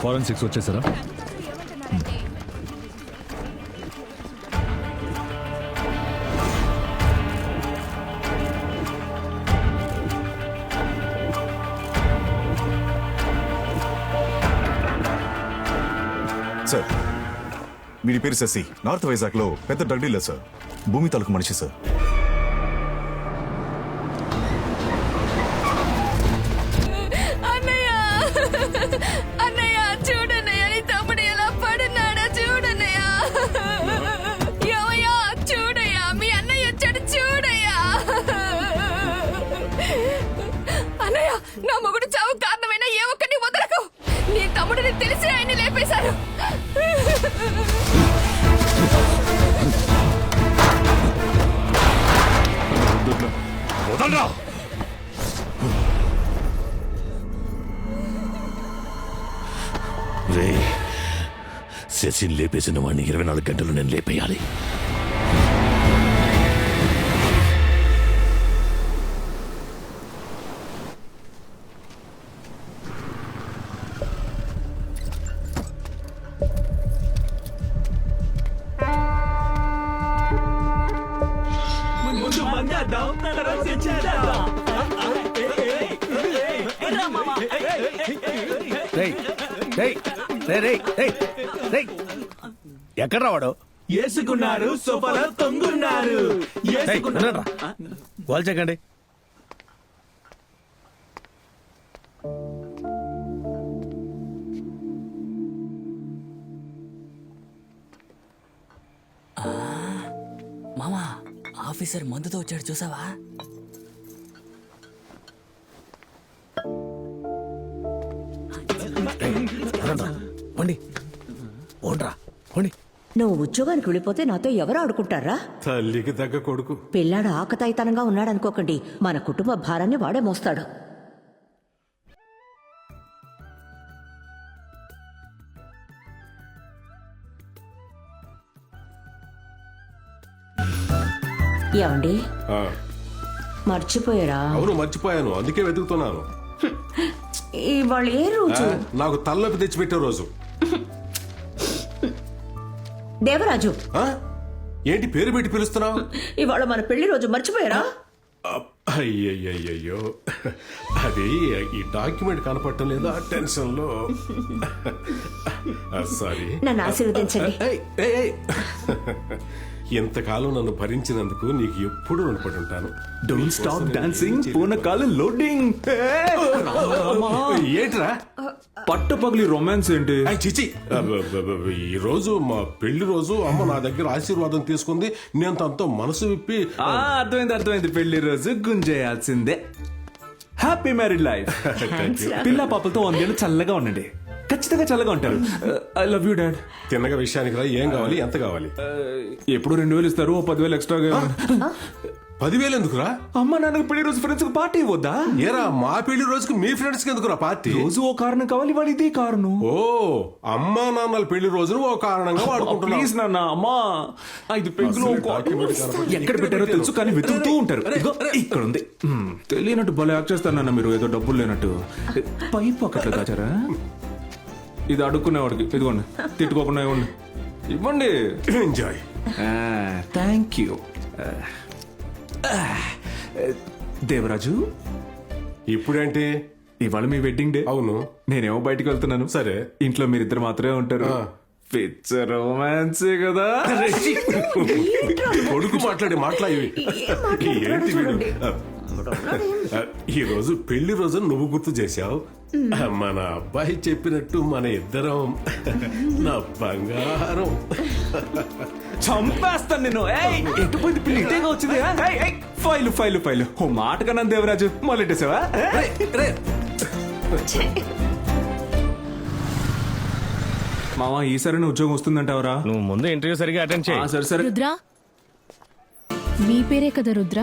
Forensics వచ్చేసారా? Sir, వీడి పేరు శశి. నార్త్ వైజాగ్లో పెద్ద డ్రగ్ డీలర్ సార్. భూమి తాలూకు మనిషి సార్. నా మొగుడు చావు కారణమైన ఏ ఒక్కరిని వదలకు. నీ తమ్ముడిని తెలిసి ఆయన్ని లేపేశారు. రే, శశిని లేపేసిన వాడిని 24 గంటలు నేను లేపేయాలి. ఎక్కడ రావాడు? ఏసుకున్నారు, సోఫాలో తొంగున్నారు. వాళ్ళు చెక్కండి. మామా, ఆఫీసర్ మందుతో వచ్చాడు చూసావా? నువ్వు ఉద్యోగానికి వెళ్ళిపోతే నాతో ఎవరు ఆడుకుంటారా? తల్లికి తగ్గ కొడుకు. పిల్లాడు ఆకతాయితనంగా ఉన్నాడనుకోకండి, మన కుటుంబ భారాన్ని వాడే మోస్తాడు. ఏమండి, మర్చిపోయారా? అవును, మర్చిపోయాను. అందుకే వెతుకుతున్నాను. ఇవాళ ఏ రోజు? నాకు తలనొప్పి తెచ్చిపెట్టే రోజు. దేవరాజు, ఏంటి పేరు పెట్టి పిలుస్తున్నావు? ఇవాళ మన పెళ్లి రోజు, మర్చిపోయారా? అయ్యయ్యో, అది ఈ డాక్యుమెంట్ కనపడటం లేదా టెన్షన్ లో. సారీ. నన్ను ఆశీర్వదించండి. ఇంతకాలం నన్ను భరించినందుకు నీకు ఎప్పుడు రుణపడి ఉంటాను. డోంట్ స్టాప్ డాన్సింగ్, పూనకాలు లోడింగ్. ఏంట్రా పట్టు పగిలి రొమాన్స్ ఏంటి? చిచి, ఈ రోజు మా పెళ్లి రోజు. అమ్మ నా దగ్గర ఆశీర్వాదం తీసుకుంది. నేను తనతో మనసు విప్పి. అర్థమైంది. పెళ్లి రోజు గుంజేయాల్సిందే. Happy married life. పిల్ల పాపలతో 100 ఏళ్ళు చల్లగా ఉండండి. ఖచ్చితంగా చల్లగా ఉంటారు. I love you dad. తిన్నగా విషయానికి రా. ఏం కావాలి? ఎంత కావాలి? ఎప్పుడు 2000 ఇస్తారు, 10,000 ఎక్స్ట్రాగా. 10,000 ఎందుకురా? అమ్మ నాన్నకి పెళ్లి రోజు ఫ్రెండ్స్ కి పార్టీ ఇవ్వద్దా? ఏరా, మా పెళ్లి రోజుకి మీ ఫ్రెండ్స్ కి ఎందుకురా పార్టీ? రోజు ఓ కారణం కావాలి, వాడు ఇదే కారణం. ఓ, అమ్మా నాన్నల పెళ్లి రోజును ఓ కారణంగా వాడుకుంటున్నా. ప్లీజ్ నాన్న, అమ్మా 5 పెగ్గులు ఎక్కడ పెట్టారో తెలుసు కానీ వెతుకుతూ ఉంటారు. ఇదిగో ఇక్కడ ఉంది. తెలియనట్టు భలే యాక్ట్ చేస్తారు నాన్న మీరు, ఏదో డబ్బులు లేనట్టు. పై పాకెట్లో దాచారా? ఇది అడుక్కునేవాడికి. ఇదిగోండి, తిట్టుకోకుండా ఇవ్వండి. ఇవ్వండి. ఎంజాయ్. Thank you. దేవరాజు, ఇప్పుడేంటి? ఇవాళ మీ వెడ్డింగ్ డే. అవును. నేనేమో బయటికి వెళ్తున్నాను. సరే. ఇంట్లో మీరిద్దరు మాత్రమే ఉంటారు. పిచ్చ రొమాన్సే కదా. కొడుకు మాట్లాడి ఏంటి వీడు? ఈ రోజు పెళ్లి రోజు నువ్వు గుర్తు చేశావు. మన అబ్బాయి చెప్పినట్టు మన ఇద్దరం నా బంగారం. చంపేస్తాను నేను. ఎటుపోయింది పిల్లి? ఇటేగా వచ్చింది. ఫైలు ఓ మాట కన్నా దేవరాజు మొదలెట్టేసావా? మామ, ఈసారి ఉద్యోగం వస్తుందంటావరా? నువ్వు ముందు ఇంటర్వ్యూ సరిగా అటెండ్ చేయి. సరే సరే. రుద్ర, మీ పేరే కదా రుద్ర?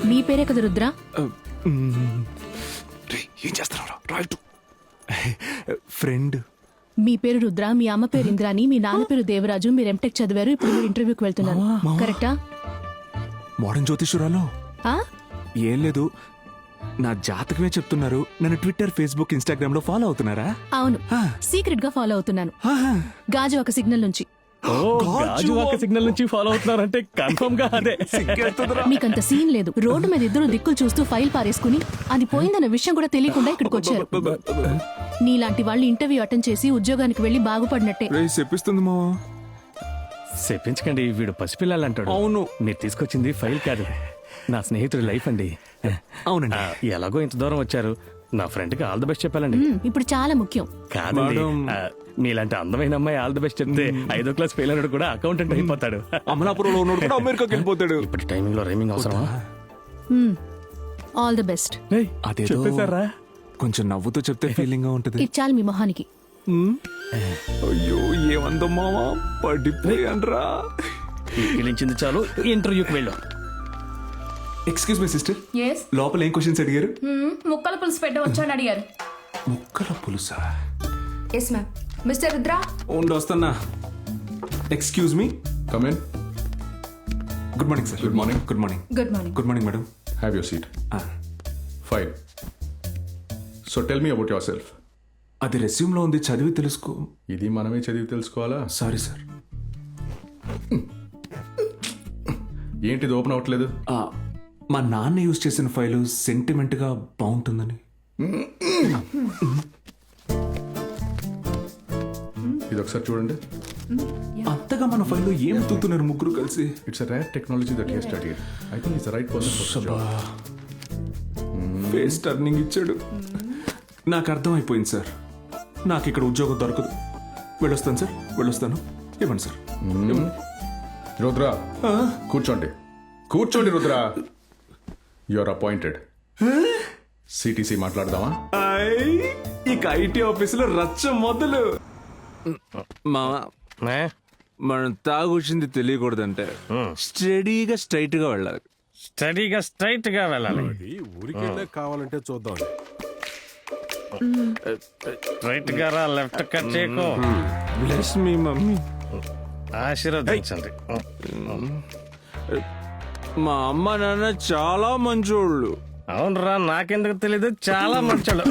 మీ పేరే కదా రుద్ర? ఏం చేస్తున్నారా? Right friend. మీ పేరు రుద్ర, మీ అమ్మ పేరు ఇంద్రాని, మీ నాన్న పేరు దేవరాజు, మీరు ఎంటెక్ చదివారు, ఇప్పుడు మీరు ఇంటర్వ్యూకి వెళ్తున్నారు, కరెక్టా? మోడర్న్ జ్యోతిష్యురాలు ఆ? ఏం లేదు, నా జాతకమే చెప్తున్నారు. నన్ను ట్విట్టర్, ఫేస్బుక్, ఇన్స్టాగ్రామ్ లో ఫాలో అవుతున్నారా? అవును, సీక్రెట్ గా ఫాలో అవుతున్నాను. గాజు ఒక సిగ్నల్ నుంచి. ఓ గాజు వాక సిగ్నల్ నుంచి ఫాలో అవుతున్నారంటే కన్ఫర్మ్ గా అదే. మీకంత సీన్ లేదు. రోడ్డు మీద ఇద్దరు దిక్కులు చూస్తూ ఫైల్ పారేసుకుని అది పోయిందన్న విషయం కూడా తెలియకుండా ఇక్కడికి వచ్చారు. నీలాంటి వాళ్ళు ఇంటర్వ్యూ అటెండ్ చేసి ఉద్యోగానికి వెళ్లి బాగుపడినట్టే. చెప్పిస్తుంది మావా. చెప్పించకండి, వీడు పసిపిల్లలు అంటాడు. అవును. మీరు తీసుకొచ్చింది ఫైల్ కాదు, నా స్నేహితుడి లైఫ్ అండి. అవునండి. ఎలాగో ఇంత దూరం వచ్చారు, నా ఫ్రెండ్ కి ఆల్ ది బెస్ట్ చెప్పాలండి. ఇప్పుడు చాలా ముఖ్యం. కాదండి, మీలాంటి అందమైన అమ్మాయి ఆల్ ది బెస్ట్ చెప్తే 5వ క్లాస్ ఫెయిల్ అన్నాడు కూడా అకౌంటెంట్ అయిపోతాడు. అమలాపురంలో ఉన్నాడు కూడా అమెరికాకి వెళ్ళిపోతాడు. ఇప్పుడు టైమింగ్ లో రైమింగ్ అవసరమా? All the best. అదేదో చెప్పేశారా? కొంచెం నవ్వుతూ చెప్తే ఫీలింగ్ గా ఉంటది. ఇది చాలు మీ మొహానికి. అయ్యో ఏమందో మావా, పడిపోయాన్రా. పిలిచింది చాలు, ఇంటర్వ్యూకి వెళ్ళు. ఎక్స్క్యూజ్ మీ సిస్టర్, లోపల ఏం క్వశ్చన్స్ అడిగారు? ముక్కల పులుసు పెట్టవచ్చు అని అడిగారు. ముక్కల పులుసా? Yes ma'am. మిస్టర్ రుద్ర, వస్తున్నా. Excuse me, come in. Good morning sir. Good morning. Good morning. Good morning. Good morning madam. Have your seat. Fine. So tell me about yourself. అది రెస్యూమ్ లో ఉంది, చదివి తెలుసుకో. ఇది మనమే చదివి తెలుసుకోవాలా? Sorry sir. ఏంటిది ఓపెన్ అవ్వట్లేదు? మా నాన్న యూజ్ చేసిన ఫైలు సెంటిమెంట్ గా బాగుంటుందని. ఇది ఒకసారి చూడండి. అంతగా మన ఫైల్లో ఏం తూతున్నారు ముగ్గురు కలిసి? It's rare technology that he studied. I think it's the right person for this job. Face turning ఇచ్చాడు. నాకు అర్థమైపోయింది సార్, నాకు ఇక్కడ ఉద్యోగం దొరకదు. వెళ్ళొస్తాను సార్, వెళ్ళొస్తాను. ఇవ్వండి సార్. రుద్ర, కూర్చోండి. కూర్చోండి Rudra. You are appointed. CTC మాట్లాడదామా? ఇక ఐటీ ఆఫీస్ లో రచ్చ మొదలు. మామా, మనం తాగొచ్చింది తెలియకూడదంటే స్టడీగా స్ట్రైట్ గా వెళ్ళాలి. స్టడీగా స్ట్రైట్ గా వెళ్ళాలి. ఊరికెళ్ళే కావాలంటే చూద్దాం. స్ట్రైట్ గా రా, లెఫ్ట్ కట్ చేయకు. Bless me mummy. ఆశీర్వదించండి. మా అమ్మ నాన్న చాలా మంచోళ్ళు. అవునరా, నాకెందుకు తెలీదు, చాలా మంచోళ్ళు.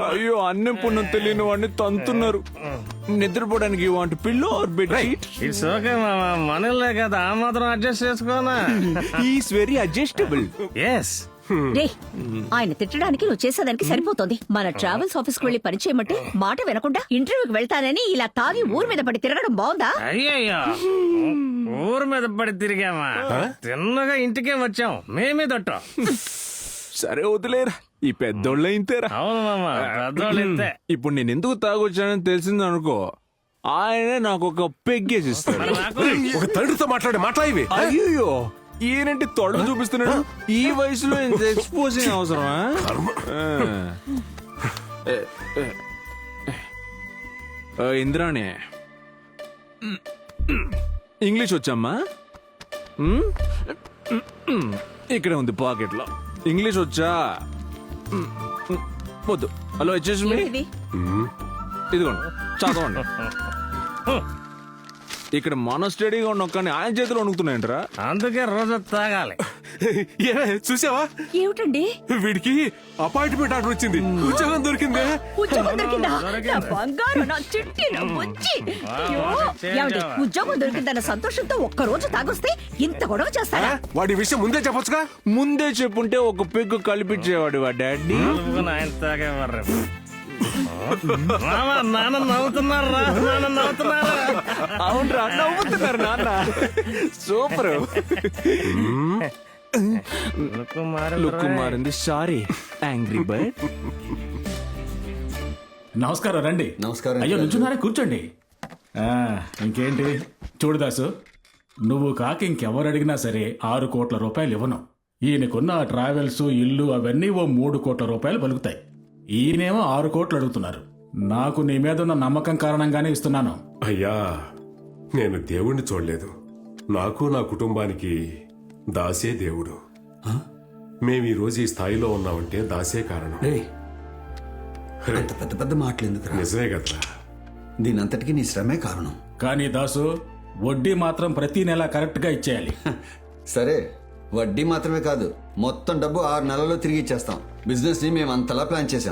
అయ్యో, అన్నం పుణ్యం తెలియని వాడిని తంతున్నారు. నిద్రపోవడానికి వాంటి pillow or bed sheet? It's okay మామా, మనలే కదా, ఆ మాత్రం అడ్జస్ట్ చేసుకోనా? Is very adjustable. ఎస్. రే, ఆయన తిట్టడానికి నువ్వు చేసేదానికి సరిపోతుంది. మన ట్రావెల్స్ ఆఫీస్ కు వెళ్లి పని చేయమంటే మాట వినకుండా ఇంటర్వ్యూకి వెళ్తానని ఇలా తాగి ఊరి మీద పడి తిరగడం బాగుందా? అయ్యయ్యో, ఊరు మీద పడి తిరిగామా, తిన్నగా ఇంటికే వచ్చాం, మేమే తట్టాం. సరే వదిలేరా, ఈ పెద్దోళ్ళ ఇంతేరా. అవును మామా, పెద్దోళ్ళు ఇంతే. ఇప్పుడు నేను ఎందుకు తాగొచ్చానని తెలిసింది అనుకో, ఆయనే నాకు ఒక పెగ్గేసి ఇస్తాడు. ఒక తండ్రితో మాట్లాడి అయ్యో, ఈయనంటే తొడ చూపిస్తున్నాడు. ఈ వయసులో ఇంత ఎక్స్పోజింగ్ అవసరమా? ఇంద్రాణి, ఇంగ్లీష్ వచ్చమ్మా? ఇక్కడే ఉంది పాకెట్లో. ఇంగ్లీష్ వచ్చా? వద్దు. హలో, వచ్చేసి ఇది ఇదిగోండి, చదవండి. ఇక్కడ మన స్టడీగా ఉన్న ఒక్కని ఆయన చేతిలో వణుకుతున్నాయంటరా. అందుకే రోజు తాగాలి. చూసావా, ఏమిటండి? వీడికి అపాయింట్మెంట్ ఆర్డర్ వచ్చింది, ఉద్యోగం దొరికింది. ఉద్యోగం దొరికిందా? నా బంగారు, నా చిట్టి, నా బుజ్జి. అయ్యో, ఏమండి, ఉద్యోగం దొరికిందన్న సంతోషంతో ఒక్క రోజు తాగొస్తే ఇంత గొడవ చేస్తారా? వాడి విషయం ముందే చెప్పొచ్చుగా. ముందే చెప్పుంటే ఒక పెగ్గు కలిపించేవాడు వా డాడీ. ఆయన తాగేవారు. నాన్న నవ్వుతున్నారా? నాన్న నవ్వుతున్నారా? అవునరా, నవ్వుతున్నారు నాన్న. సూపర్. లుక్ మారింది. Sorry angry bird. నమస్కారం, రండి. నమస్కారం. అయ్యో, నుంచున్నారే, కూర్చోండి. ఇంకేంటి చూడదాసు, నువ్వు కాక ఇంకెవరు అడిగినా సరే 6 కోట్ల రూపాయలు ఇవ్వను. ఈయనకున్న ట్రావెల్స్, ఇల్లు అవన్నీ ఓ 3 కోట్ల రూపాయలు పలుకుతాయి. ఈయనేమో 6 కోట్లు అడుగుతున్నారు. నాకు నీ మీద ఉన్న నమ్మకం కారణంగానే ఇస్తున్నాను. అయ్యా, నేను దేవుణ్ణి చూడలేదు. నాకు నా కుటుంబానికి దాసే దేవుడు. మేము ఈ రోజు ఈ స్థాయిలో ఉన్నామంటే దాసే కారణం. అంత పెద్ద పెద్ద మాటలు ఎందుకు? నిజమే కదా. దీనంతటికి నీ శ్రమే కారణం. కానీ దాసు, వడ్డీ మాత్రం ప్రతి నెల కరెక్ట్ గా ఇచ్చేయాలి. సరే వడ్డీ మాత్రమే కాదు మొత్తం డబ్బు 6 నెలల్లో తిరిగి ఇచ్చేస్తాం. బిజినెస్ ని మేము అంతలా ప్లాన్ చేశాం.